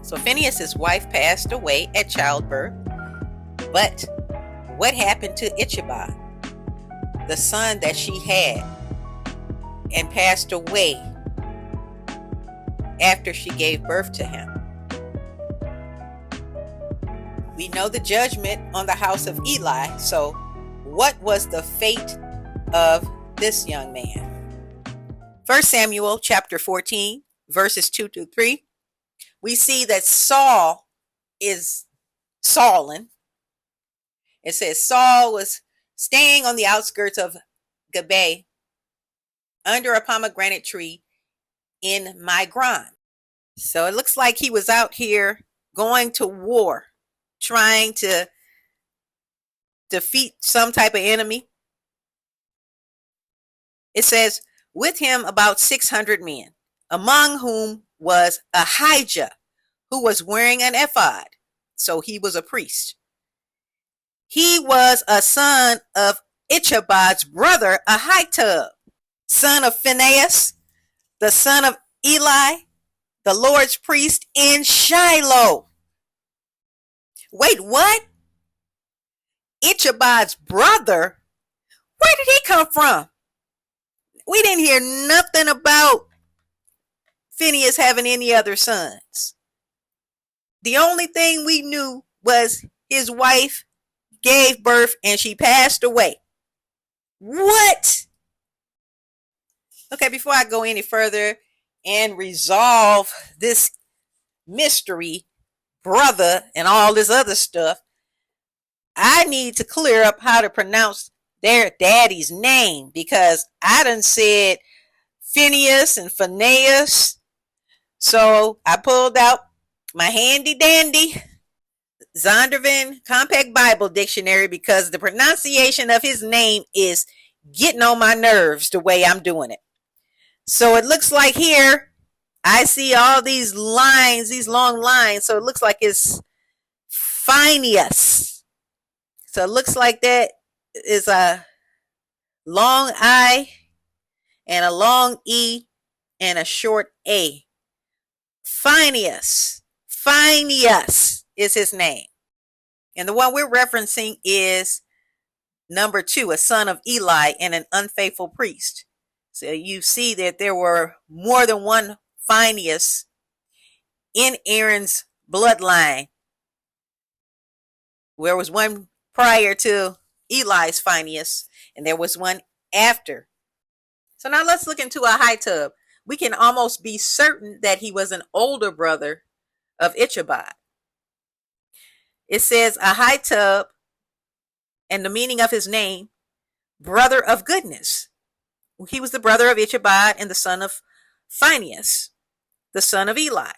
So Phinehas' wife passed away at childbirth. But what happened to Ichabod, the son that she had and passed away after she gave birth to him? We know the judgment on the house of Eli. So what was the fate of this young man? 1 Samuel chapter 14, verses 2-3. We see that Saul is Saulin. It says Saul was staying on the outskirts of Gibeah under a pomegranate tree in Migron. So it looks like he was out here going to war, trying to defeat some type of enemy. It says, with him about 600 men, among whom was Ahijah, who was wearing an ephod. So he was a priest. He was a son of Ichabod's brother, Ahitub, son of Phinehas, the son of Eli, the Lord's priest in Shiloh. Wait, what? Ichabod's brother? Where did he come from? We didn't hear nothing about Phinehas having any other sons. The only thing we knew was his wife gave birth and she passed away. What? Okay, before I go any further and resolve this mystery, brother, and all this other stuff, I need to clear up how to pronounce their daddy's name, because I done said Phinehas and Phinehas. So I pulled out my handy dandy Zondervan Compact Bible Dictionary, because the pronunciation of his name is getting on my nerves the way I'm doing it. So it looks like here I see all these lines, these long lines. So it looks like it's Phinehas. So it looks like that is a long I and a long E and a short A. Phinehas. Phinehas is his name. And the one we're referencing is number 2, a son of Eli and an unfaithful priest. So you see that there were more than one Phinehas in Aaron's bloodline. There was one prior to Eli's Phinehas, and there was one after. So now let's look into Ahitub. We can almost be certain that he was an older brother of Ichabod. It says Ahitub, and the meaning of his name, brother of goodness. He was the brother of Ichabod and the son of Phinehas, the son of Eli,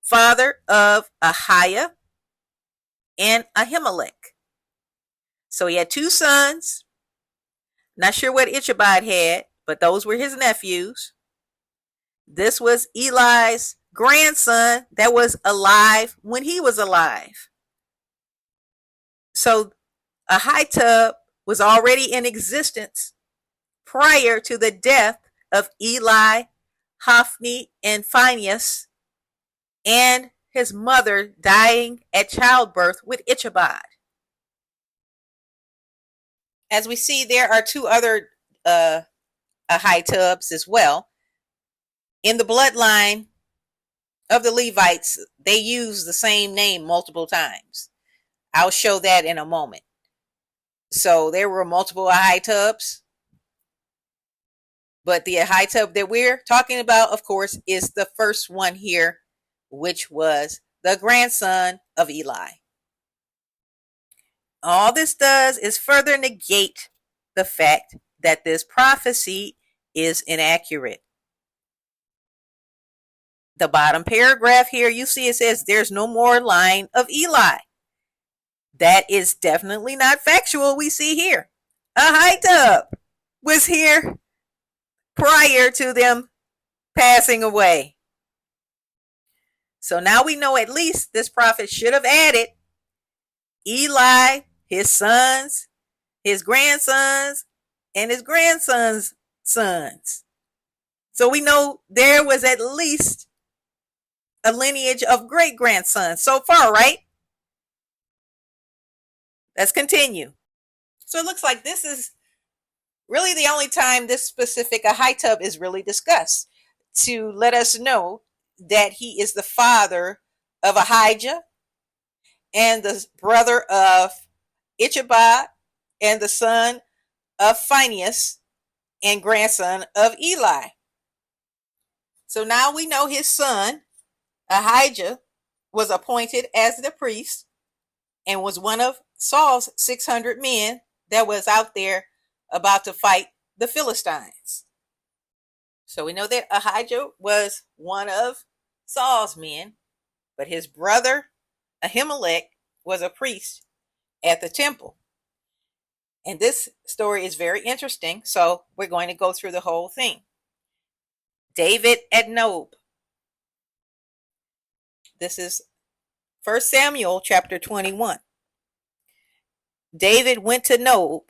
father of Ahiah and Ahimelek. So he had 2 sons. Not sure what Ichabod had, but those were his nephews. This was Eli's grandson that was alive when he was alive. So Ahitub was already in existence prior to the death of Eli, Hophni, and Phinehas, and his mother dying at childbirth with Ichabod. As we see, there are 2 other Ahitubs as well. In the bloodline of the Levites, they use the same name multiple times. I'll show that in a moment. So there were multiple Ahitubs. But the Ahitub that we're talking about, of course, is the first one here, which was the grandson of Eli. All this does is further negate the fact that this prophecy is inaccurate. The bottom paragraph here, you see it says there's no more line of Eli. That is definitely not factual. We see here Ahitub was here prior to them passing away. So now we know at least this prophet should have added Eli, his sons, his grandsons, and his grandsons' sons. So we know there was at least a lineage of great-grandsons so far, right? Let's continue. So it looks like this is really the only time this specific Ahitub is really discussed, to let us know that he is the father of Ahijah and the brother of Ichabod and the son of Phinehas and grandson of Eli. So now we know his son, Ahijah, was appointed as the priest and was one of Saul's 600 men that was out there about to fight the Philistines. So we know that Ahijah was one of Saul's men, but his brother Ahimelek was a priest at the temple. And this story is very interesting, so we're going to go through the whole thing. David at Nob. This is 1 Samuel chapter 21. David went to Nob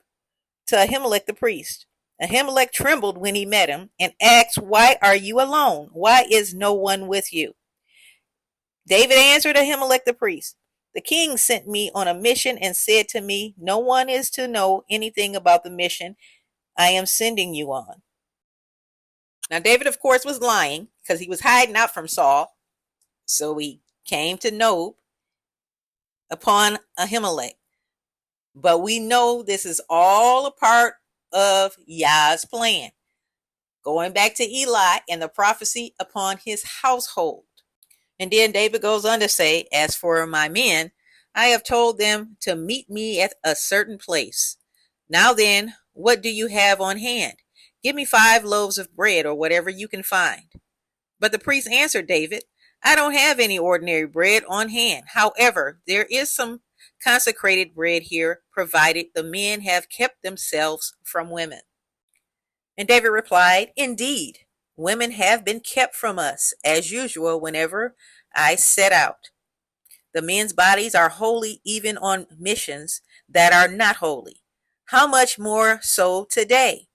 to Ahimelek the priest. Ahimelek trembled when he met him and asked, "Why are you alone? Why is no one with you?" David answered Ahimelek the priest, "The king sent me on a mission and said to me, 'No one is to know anything about the mission I am sending you on.'" Now David, of course, was lying because he was hiding out from Saul. So he came to Nob upon Ahimelek. But we know this is all a part of Yah's plan, going back to Eli and the prophecy upon his household. And then David goes on to say, "As for my men, I have told them to meet me at a certain place. Now then, what do you have on hand? Give me 5 loaves of bread or whatever you can find." But the priest answered David, "I don't have any ordinary bread on hand. However, there is some consecrated bread here, provided the men have kept themselves from women." And David replied, "Indeed, women have been kept from us, as usual, whenever I set out. The men's bodies are holy even on missions that are not holy. How much more so today?"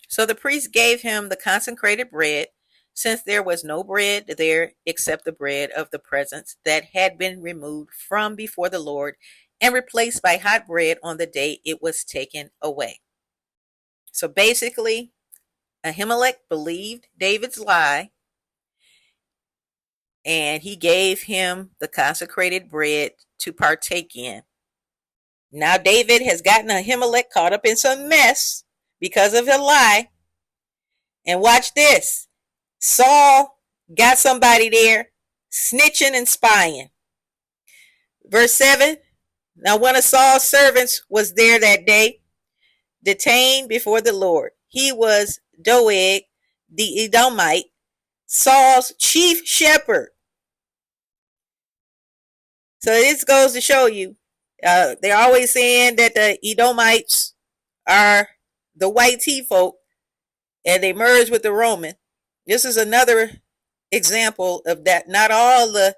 So the priest gave him the consecrated bread, since there was no bread there except the bread of the presence that had been removed from before the Lord and replaced by hot bread on the day it was taken away. So basically, Ahimelek believed David's lie, and he gave him the consecrated bread to partake in. Now David has gotten Ahimelek caught up in some mess because of a lie. And watch this. Saul got somebody there snitching and spying. Verse 7. Now one of Saul's servants was there that day, detained before the Lord. He was Doeg the Edomite, Saul's chief shepherd. So this goes to show you, they're always saying that the Edomites are the white tea folk and they merge with the Roman. This is another example of that. Not all the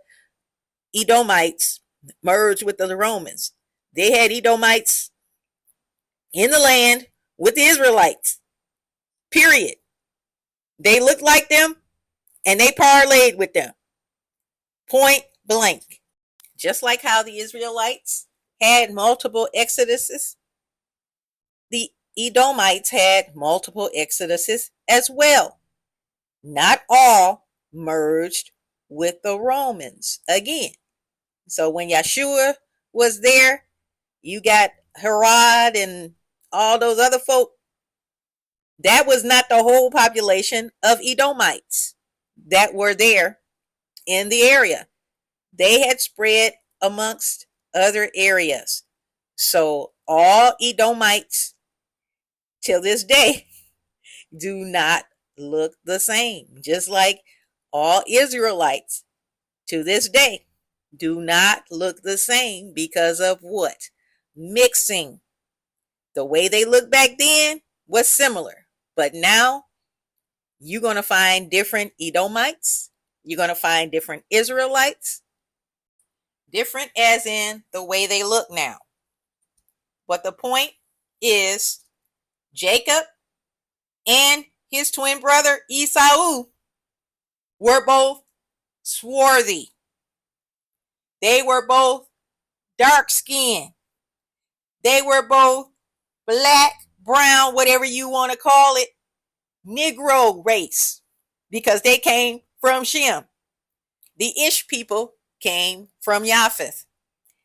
Edomites merged with the Romans. They had Edomites in the land with the Israelites. Period. They looked like them and they parlayed with them. Point blank. Just like how the Israelites had multiple exoduses, the Edomites had multiple exoduses as well. Not all merged with the Romans again. So when Yeshua was there, you got Herod and all those other folk. That was not the whole population of Edomites that were there in the area. They had spread amongst other areas. So all Edomites till this day do not look the same. Just like all Israelites to this day do not look the same because of what? Mixing. The way they looked back then was similar. But now you're going to find different Edomites. You're going to find different Israelites. Different as in the way they look now. But the point is, Jacob and his twin brother Esau were both swarthy. They were both dark-skinned. They were both black, brown, whatever you want to call it, Negro race, because they came from Shem. The Ish people came from Japheth.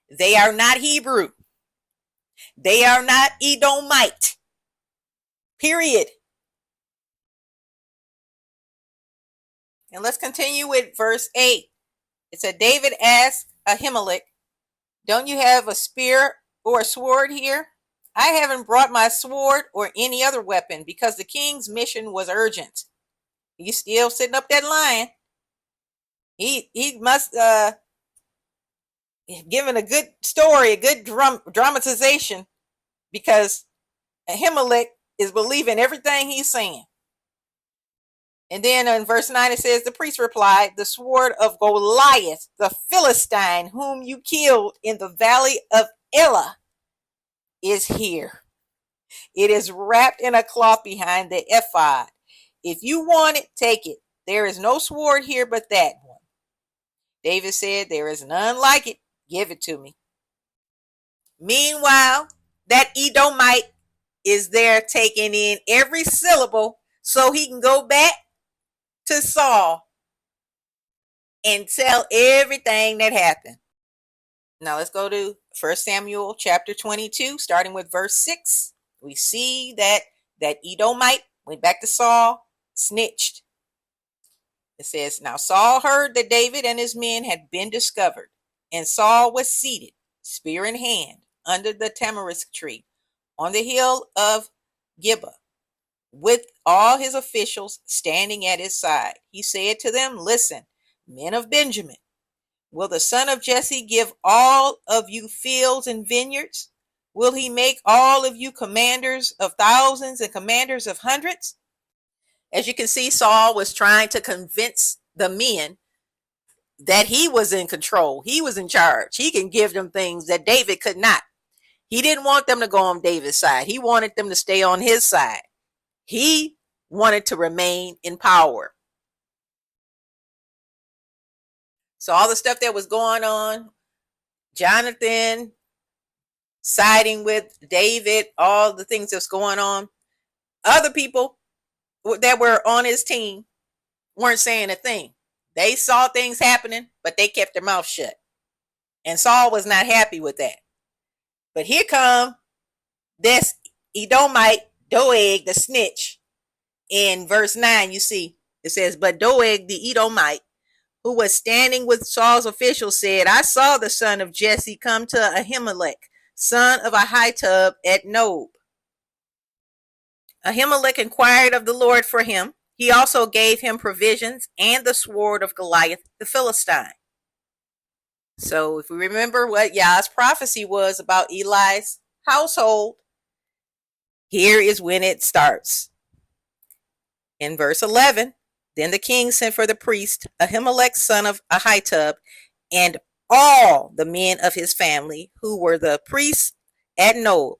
They are not Hebrew. They are not Edomite. Period. And let's continue with verse 8. It said, David asked Ahimelek, don't you have a spear or a sword here? I haven't brought my sword or any other weapon because the king's mission was urgent. He's still sitting up that lion. He must given a good story, a good dramatization, because Ahimelek is believing everything he's saying. And then in verse 9 it says, the priest replied, the sword of Goliath, the Philistine, whom you killed in the valley of Elah, is here. It is wrapped in a cloth behind the ephod. If you want it, take it. There is no sword here but that one. David said, there is none like it. Give it to me. Meanwhile, that Edomite is there taking in every syllable so he can go back to Saul and tell everything that happened. Now let's go to 1 Samuel chapter 22, starting with verse 6. We see that Edomite went back to Saul, snitched. It says, now Saul heard that David and his men had been discovered, and Saul was seated, spear in hand, under the tamarisk tree on the hill of Gibeah, with all his officials standing at his side. He said to them, listen, men of Benjamin, will the son of Jesse give all of you fields and vineyards? Will he make all of you commanders of thousands and commanders of hundreds? As you can see, Saul was trying to convince the men that he was in control. He was in charge. He can give them things that David could not. He didn't want them to go on David's side. He wanted them to stay on his side. He wanted to remain in power. So all the stuff that was going on, Jonathan siding with David, all the things that's going on, other people that were on his team weren't saying a thing. They saw things happening, but they kept their mouth shut. And Saul was not happy with that. But here come this Edomite, Doeg, the snitch. In verse 9, you see, it says, but Doeg, the Edomite, who was standing with Saul's officials, said, I saw the son of Jesse come to Ahimelek, son of Ahitub at Nob. Ahimelek inquired of the Lord for him. He also gave him provisions and the sword of Goliath, the Philistine. So if we remember what Yah's prophecy was about Eli's household, here is when it starts. In verse 11, then the king sent for the priest, Ahimelek, son of Ahitub, and all the men of his family who were the priests at Nob,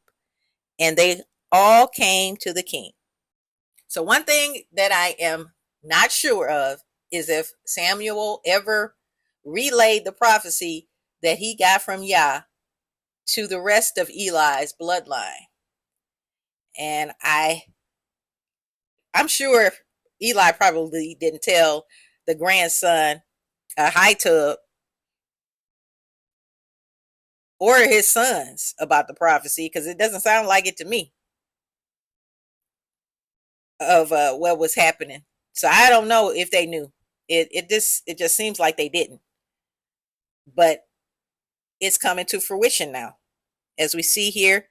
and they all came to the king. So one thing that I am not sure of is if Samuel ever relayed the prophecy that he got from Yah to the rest of Eli's bloodline. And I'm sure Eli probably didn't tell the grandson Ahitub or his sons about the prophecy, because it doesn't sound like it to me of what was happening. So I don't know if they knew. It just seems like they didn't. But it's coming to fruition now. As we see here,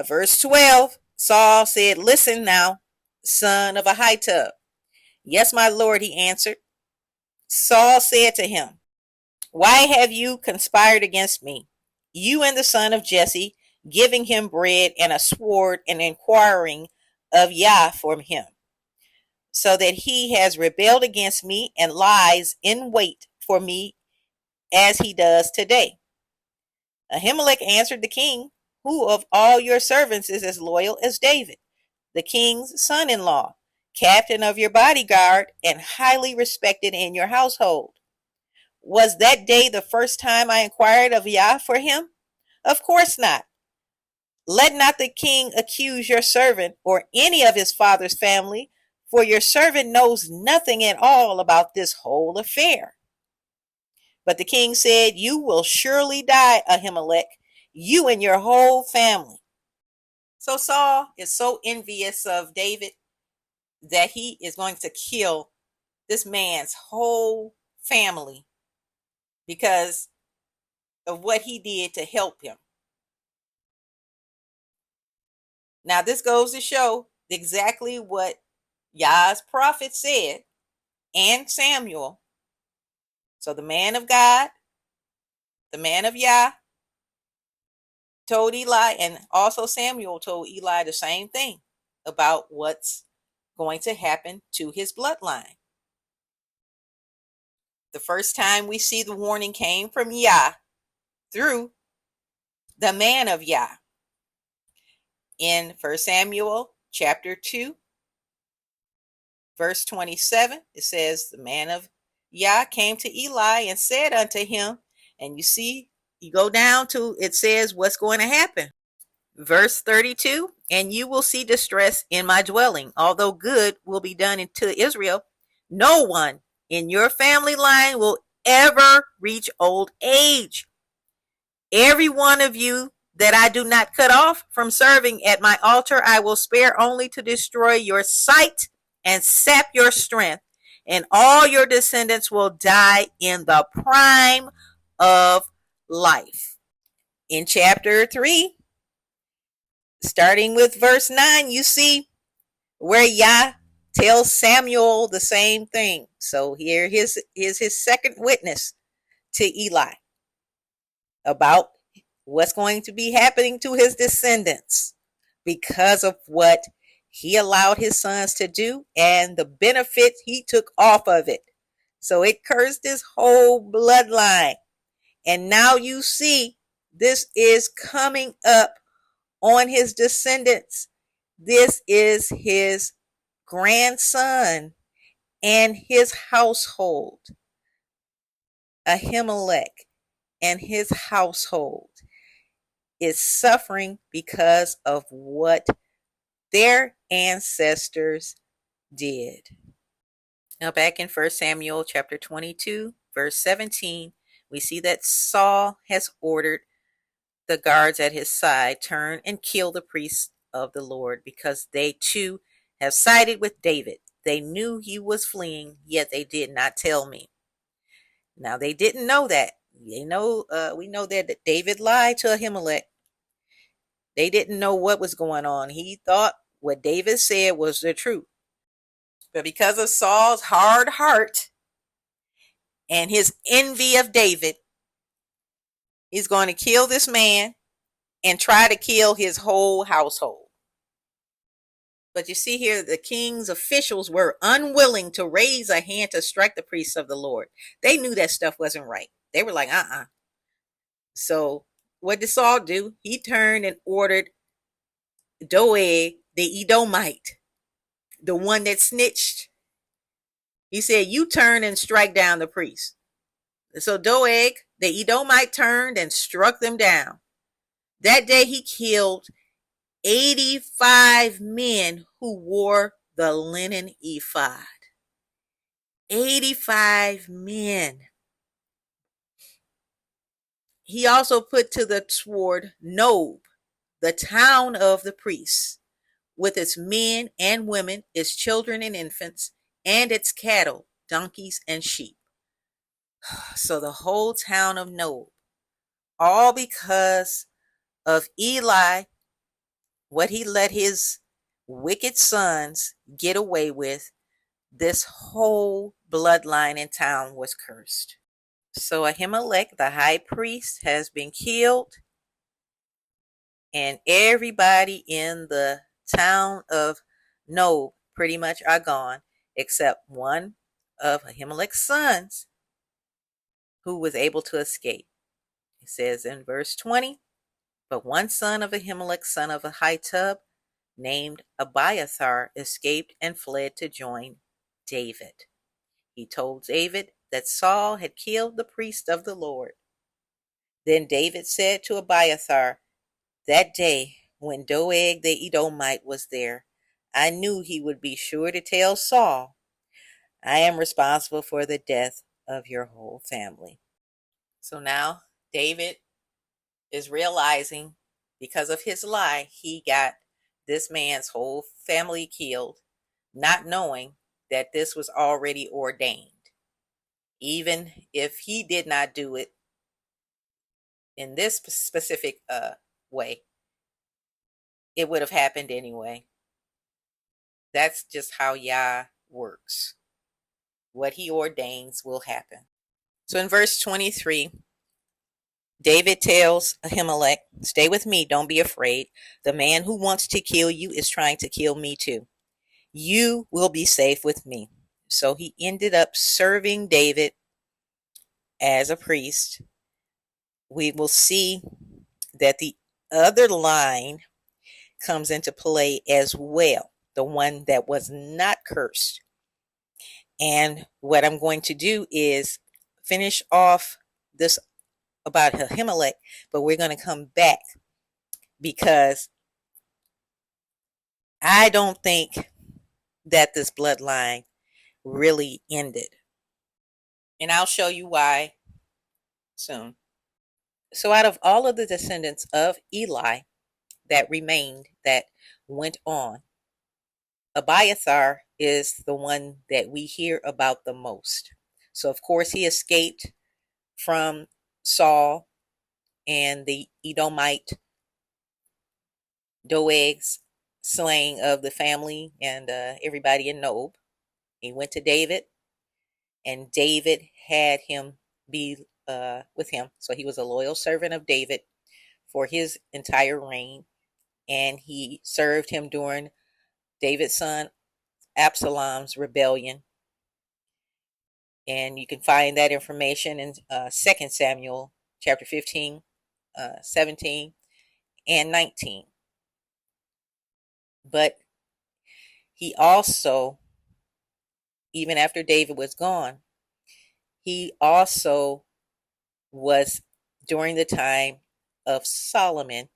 verse 12, Saul said, listen now, son of Ahitub. Yes, my lord, he answered. Saul said to him, why have you conspired against me, you and the son of Jesse, giving him bread and a sword and inquiring of Yah for him, so that he has rebelled against me and lies in wait for me as he does today? Ahimelek answered the king, who of all your servants is as loyal as David, the king's son-in-law? captain of your bodyguard, and highly respected in your household. Was that day the first time I inquired of Yah for him? Of course not. Let not the king accuse your servant or any of his father's family, for your servant knows nothing at all about this whole affair. But the king said, you will surely die, Ahimelek, you and your whole family. So Saul is so envious of David that he is going to kill this man's whole family because of what he did to help him. Now, this goes to show exactly what Yah's prophet said and Samuel. So the man of God, the man of Yah, told Eli, and also Samuel told Eli the same thing about what's going to happen to his bloodline. The first time we see the warning came from Yah through the man of Yah. In 1 Samuel chapter 2, verse 27, it says, the man of Yah came to Eli and said unto him, and you see, you go down to, it says what's going to happen. Verse 32, and you will see distress in my dwelling, although good will be done to Israel. No one in your family line will ever reach old age. Every one of you that I do not cut off from serving at my altar, I will spare only to destroy your sight and sap your strength, and all your descendants will die in the prime of life. In chapter 3, starting with verse 9, you see where Yah tells Samuel the same thing. So here is his second witness to Eli about what's going to be happening to his descendants because of what he allowed his sons to do and the benefits he took off of it. So it cursed his whole bloodline. And now you see this is coming up on his descendants. This is his grandson and his household, Ahimelek and his household is suffering because of what their ancestors did. Now back in 1 Samuel chapter 22, verse 17, we see that Saul has ordered the guards at his side turn and kill the priests of the Lord because they too have sided with David. They knew he was fleeing, yet they did not tell me. Now they didn't know that. We know that David lied to Ahimelek. They didn't know what was going on. He thought what David said was the truth. But because of Saul's hard heart and his envy of David, he's going to kill this man and try to kill his whole household. But you see here, the king's officials were unwilling to raise a hand to strike the priests of the Lord. They knew that stuff wasn't right. They were like, So what did Saul do? He turned and ordered Doeg, the Edomite, the one that snitched. He said, you turn and strike down the priests. So Doeg, the Edomite, turned and struck them down. That day he killed 85 men who wore the linen ephod. 85 men. He also put to the sword Nob, the town of the priests, with its men and women, its children and infants, and its cattle, donkeys and sheep. So the whole town of Nob, all because of Eli, what he let his wicked sons get away with, this whole bloodline in town was cursed. So Ahimelek, the high priest, has been killed, and everybody in the town of Nob pretty much are gone, except one of Ahimelek's sons who was able to escape. It says in verse 20, but one son of Ahimelek, son of Ahitub, named Abiathar escaped and fled to join David. He told David that Saul had killed the priest of the Lord. Then David said to Abiathar, "That day when Doeg the Edomite was there, I knew he would be sure to tell Saul, 'I am responsible for the death of your whole family.'" So now David is realizing, because of his lie, he got this man's whole family killed, not knowing that this was already ordained. Even if he did not do it in this specific way, it would have happened anyway. That's just how Yah works. What he ordains will happen. So in verse 23, David tells Ahimelek, "Stay with me, don't be afraid. The man who wants to kill you is trying to kill me too. You will be safe with me." So he ended up serving David as a priest. We will see that the other line comes into play as well, the one that was not cursed. And what I'm going to do is finish off this about Ahimelek, but we're going to come back because I don't think that this bloodline really ended. And I'll show you why soon. So out of all of the descendants of Eli that remained, that went on, Abiathar is the one that we hear about the most. So of course he escaped from Saul and the Edomite Doeg's slaying of the family and everybody in Nob. He went to David, and David had him be with him. So he was a loyal servant of David for his entire reign, and he served him during David's son Absalom's rebellion. And you can find that information in 2 Samuel chapter 15, 17, and 19. But he also, even after David was gone, he also was during the time of Solomon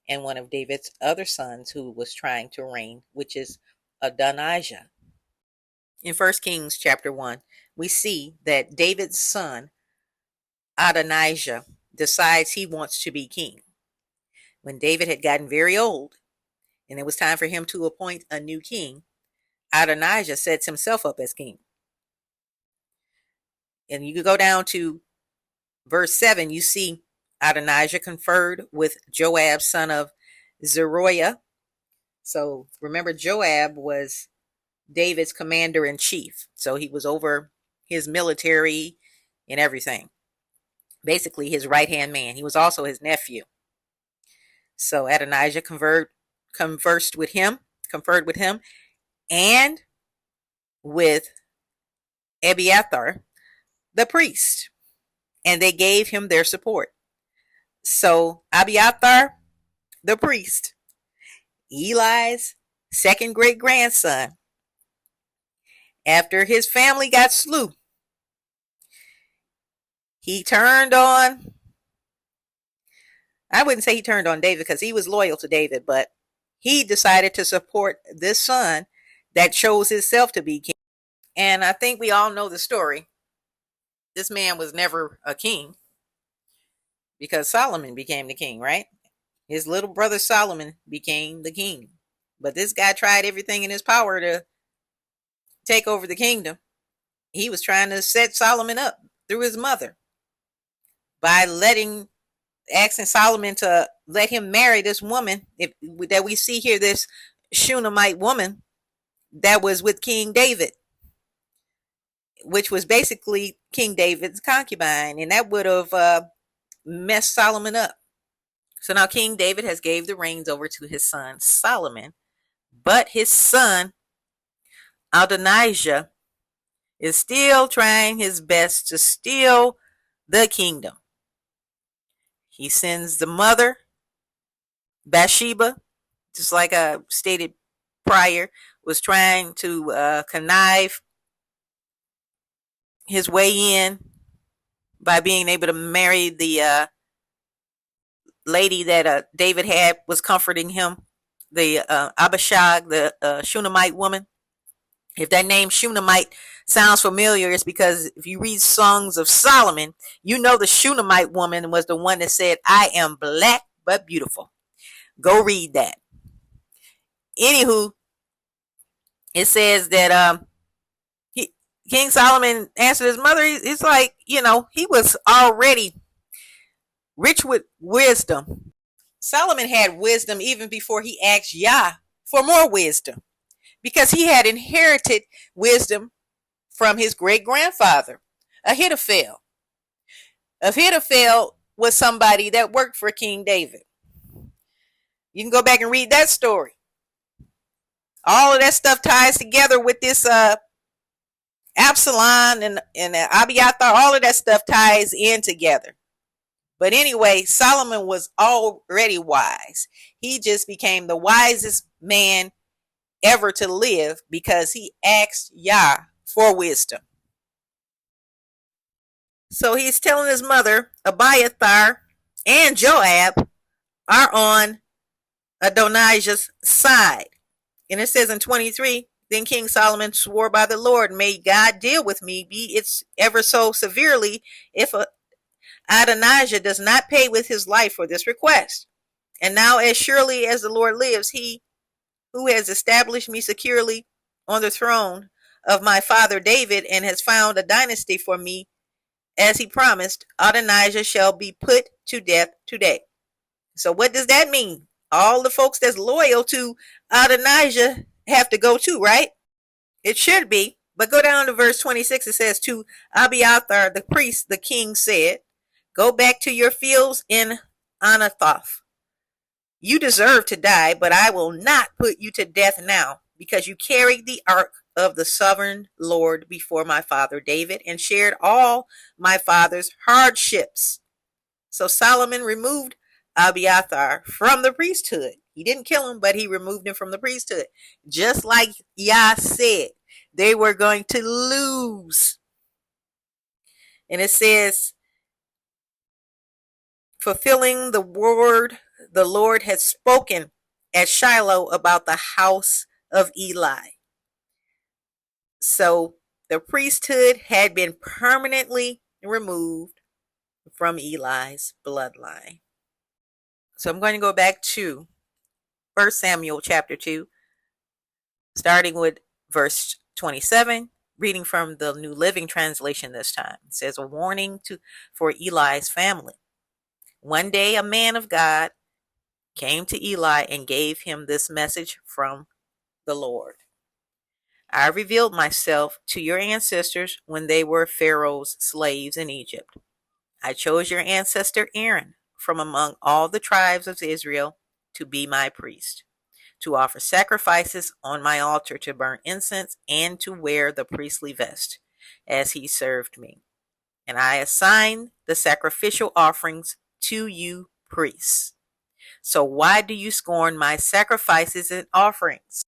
and one of David's other sons who was trying to reign, which is Adonijah. In 1 Kings chapter 1, we see that David's son, Adonijah, decides he wants to be king. When David had gotten very old and it was time for him to appoint a new king, Adonijah sets himself up as king. And you can go down to verse 7, you see Adonijah conferred with Joab, son of Zeruiah. So remember, Joab was David's commander-in-chief. So he was over his military and everything. Basically his right-hand man. He was also his nephew. So Adonijah conferred with him, and with Abiathar, the priest. And they gave him their support. So Abiathar, the priest, Eli's second great grandson, after his family got slew, he turned on, I wouldn't say he turned on David because he was loyal to David, but he decided to support this son that chose himself to be king. And I think we all know the story. This man was never a king because Solomon became the king, right? His little brother Solomon became the king. But this guy tried everything in his power to take over the kingdom. He was trying to set Solomon up through his mother by asking Solomon to let him marry this woman that we see here, this Shunammite woman that was with King David, which was basically King David's concubine, and that would have messed Solomon up. So now King David has gave the reins over to his son Solomon, but his son Adonijah is still trying his best to steal the kingdom. He sends the mother Bathsheba just like I stated prior, was trying to connive his way in by being able to marry the lady that David had was comforting him, the Abishag, the Shunammite woman. If that name Shunammite sounds familiar, it's because if you read Songs of Solomon, you know the Shunammite woman was the one that said, "I am black but beautiful." Go read that. Anywho, it says that King Solomon answered his mother. He's like, he was already rich with wisdom. Solomon had wisdom even before he asked Yah for more wisdom, because he had inherited wisdom from his great-grandfather, Ahithophel. Ahithophel was somebody that worked for King David. You can go back and read that story. All of that stuff ties together with this Absalom and Abiathar. All of that stuff ties in together. But anyway, Solomon was already wise. He just became the wisest man ever to live because he asked Yah for wisdom. So he's telling his mother, Abiathar and Joab are on Adonijah's side. And it says in 23, then King Solomon swore by the Lord, may God deal with me, be it ever so severely, if Adonijah does not pay with his life for this request. And now as surely as the Lord lives, he who has established me securely on the throne of my father David and has found a dynasty for me, as he promised, Adonijah shall be put to death today. So what does that mean? All the folks that's loyal to Adonijah have to go too, right? It should be. But go down to verse 26. It says, to Abiathar the priest, the king said, go back to your fields in Anathoth. You deserve to die, but I will not put you to death now, because you carried the ark of the sovereign Lord before my father David and shared all my father's hardships. So Solomon removed Abiathar from the priesthood. He didn't kill him, but he removed him from the priesthood. Just like Yah said, they were going to lose. And it says, fulfilling the word the Lord had spoken at Shiloh about the house of Eli. So the priesthood had been permanently removed from Eli's bloodline. So I'm going to go back to 1 Samuel chapter 2, starting with verse 27, reading from the New Living Translation this time. It says, a warning for Eli's family. One day a man of God came to Eli and gave him this message from the Lord. I revealed myself to your ancestors when they were Pharaoh's slaves in Egypt. I chose your ancestor Aaron from among all the tribes of Israel to be my priest, to offer sacrifices on my altar, to burn incense, and to wear the priestly vest as he served me. And I assigned the sacrificial offerings to you priests. So why do you scorn my sacrifices and offerings?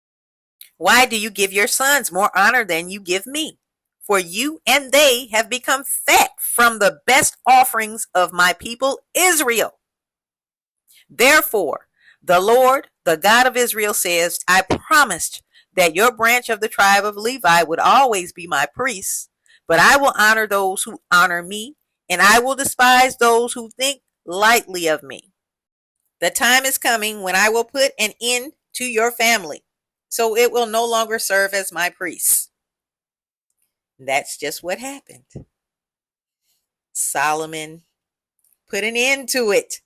Why do you give your sons more honor than you give me? For you and they have become fat from the best offerings of my people Israel. Therefore, the Lord, the God of Israel says, I promised that your branch of the tribe of Levi would always be my priests, but I will honor those who honor me, and I will despise those who think lightly of me. The time is coming when I will put an end to your family, so it will no longer serve as my priests. That's just what happened. Solomon put an end to it.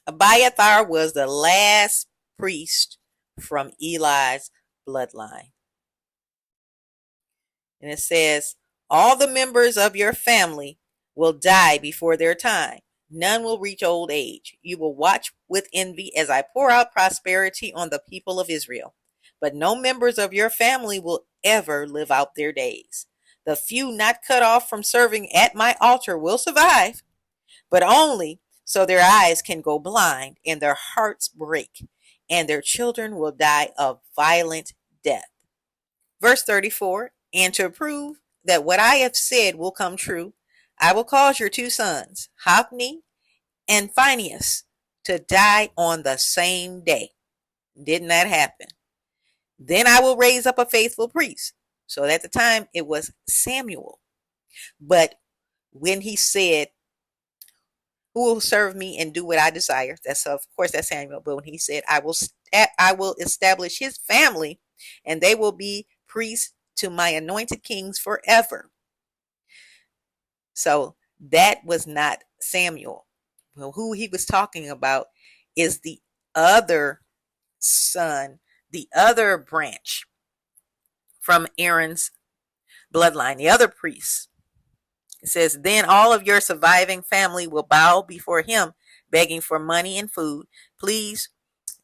Abiathar was the last priest from Eli's bloodline. And it says, all the members of your family will die before their time. None will reach old age. You will watch with envy as I pour out prosperity on the people of Israel. But no members of your family will ever live out their days. The few not cut off from serving at my altar will survive, but only so their eyes can go blind and their hearts break, and their children will die a violent death. Verse 34, and to prove that what I have said will come true, I will cause your two sons, Hophni and Phinehas, to die on the same day. Didn't that happen? Then I will raise up a faithful priest. So at the time it was Samuel. But when he said, who will serve me and do what I desire? That's, of course, that's Samuel. But when he said, I will establish his family, and they will be priests to my anointed kings forever. So that was not Samuel. Well, who he was talking about is the other son, the other branch from Aaron's bloodline, the other priests. It says, then all of your surviving family will bow before him, begging for money and food. Please,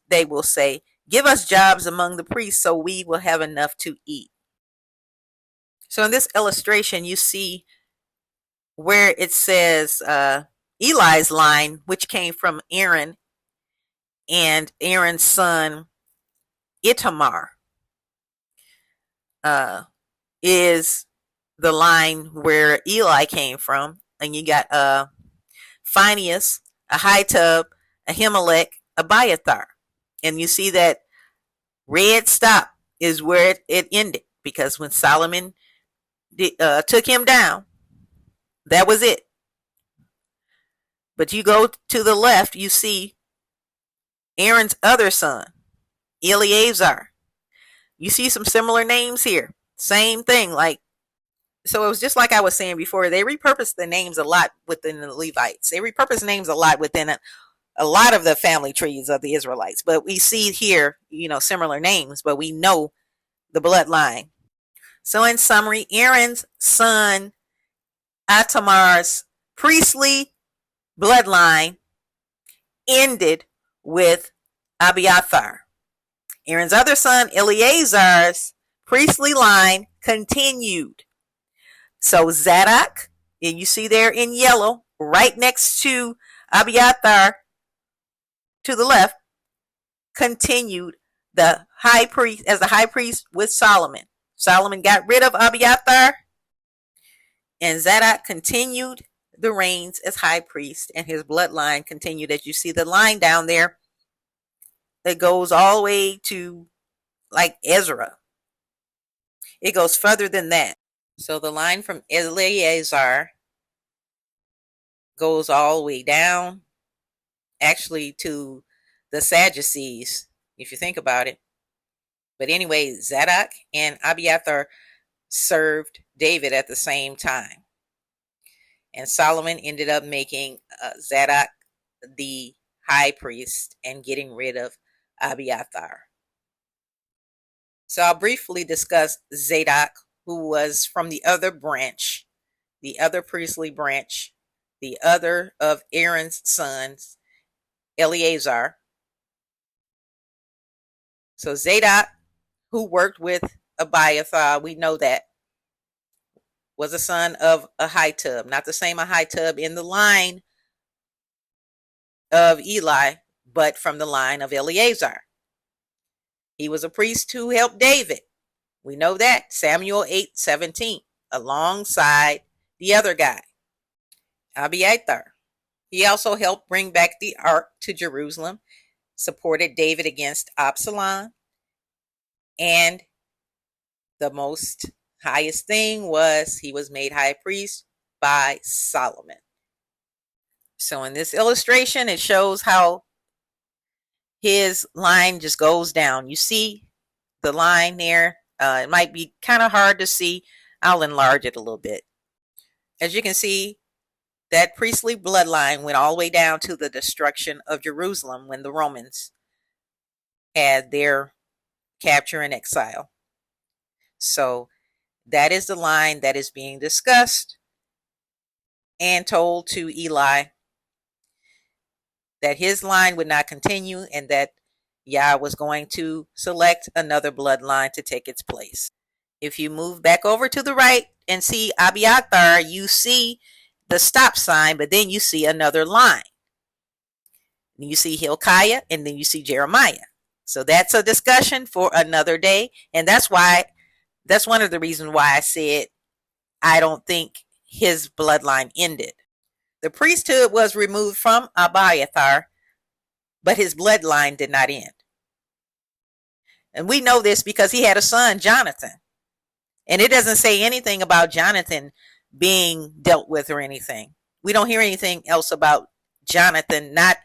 they will say, give us jobs among the priests so we will have enough to eat. So in this illustration, you see where it says Eli's line, which came from Aaron and Aaron's son Itamar, is the line where Eli came from. And you got Phinehas, Ahitub, Ahimelek, Abiathar. And you see that red stop is where it ended, because when Solomon took him down, that was it. But you go to the left, you see Aaron's other son, Eleazar. You see some similar names here. Same thing. So it was just like I was saying before, they repurposed the names a lot within the Levites. They repurposed names a lot within a lot of the family trees of the Israelites. But we see here, similar names, but we know the bloodline. So in summary, Aaron's son Itamar's priestly bloodline ended with Abiathar. Aaron's other son Eleazar's priestly line continued. So Zadok, and you see there in yellow, right next to Abiathar to the left, continued the high priest as the high priest with Solomon. Solomon got rid of Abiathar, and Zadok continued the reigns as high priest, and his bloodline continued. As you see the line down there, it goes all the way to like Ezra. It goes further than that. So the line from Eleazar goes all the way down, actually, to the Sadducees, if you think about it. But anyway, Zadok and Abiathar served David at the same time. And Solomon ended up making Zadok the high priest and getting rid of Abiathar. So I'll briefly discuss Zadok, who was from the other branch, the other priestly branch, the other of Aaron's sons, Eleazar. So Zadok, who worked with Abiathar, we know that, was a son of Ahitub, not the same Ahitub in the line of Eli, but from the line of Eleazar. He was a priest who helped David. We know that, Samuel 8:17, alongside the other guy, Abiathar. He also helped bring back the ark to Jerusalem, supported David against Absalom, and the most highest thing was he was made high priest by Solomon. So in this illustration, it shows how his line just goes down. You see the line there. It might be kind of hard to see. I'll enlarge it a little bit. As you can see, that priestly bloodline went all the way down to the destruction of Jerusalem when the Romans had their capture and exile. So that is the line that is being discussed and told to Eli that his line would not continue and that Yah was going to select another bloodline to take its place. If you move back over to the right and see Abiathar, you see the stop sign, but then you see another line. You see Hilkiah, and then you see Jeremiah. So that's a discussion for another day. And that's one of the reasons why I said I don't think his bloodline ended. The priesthood was removed from Abiathar, but his bloodline did not end. And we know this because he had a son, Jonathan. And it doesn't say anything about Jonathan being dealt with or anything. We don't hear anything else about Jonathan, not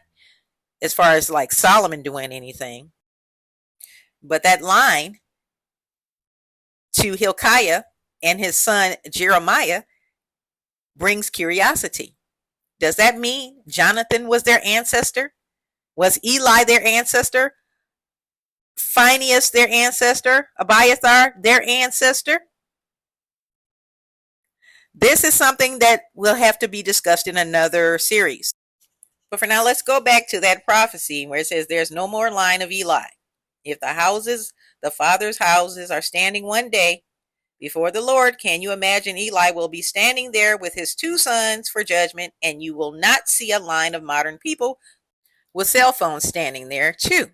as far as like Solomon doing anything. But that line to Hilkiah and his son Jeremiah brings curiosity. Does that mean Jonathan was their ancestor? Was Eli their ancestor? Phinehas their ancestor? Abiathar their ancestor? This is something that will have to be discussed in another series. But for now, let's go back to that prophecy where it says there's no more line of Eli. If the father's houses are standing one day before the Lord, can you imagine Eli will be standing there with his two sons for judgment, and you will not see a line of modern people with cell phones standing there too.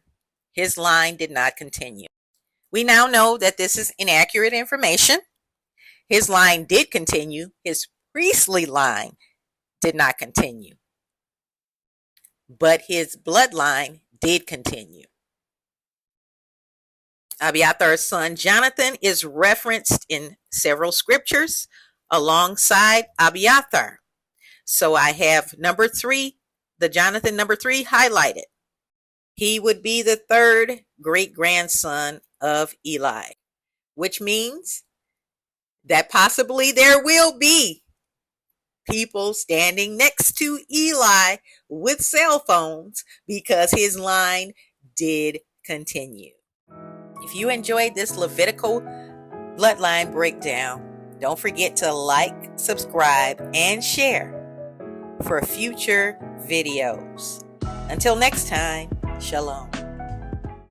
His line did not continue. We now know that this is inaccurate information. His line did continue. His priestly line did not continue. But his bloodline did continue. Abiathar's son Jonathan is referenced in several scriptures alongside Abiathar. So I have number 3, the Jonathan number 3 highlighted. He would be the third great-grandson of Eli, which means that possibly there will be people standing next to Eli with cell phones because his line did continue. If you enjoyed this Levitical bloodline breakdown, don't forget to like, subscribe, and share for future videos. Until next time, shalom.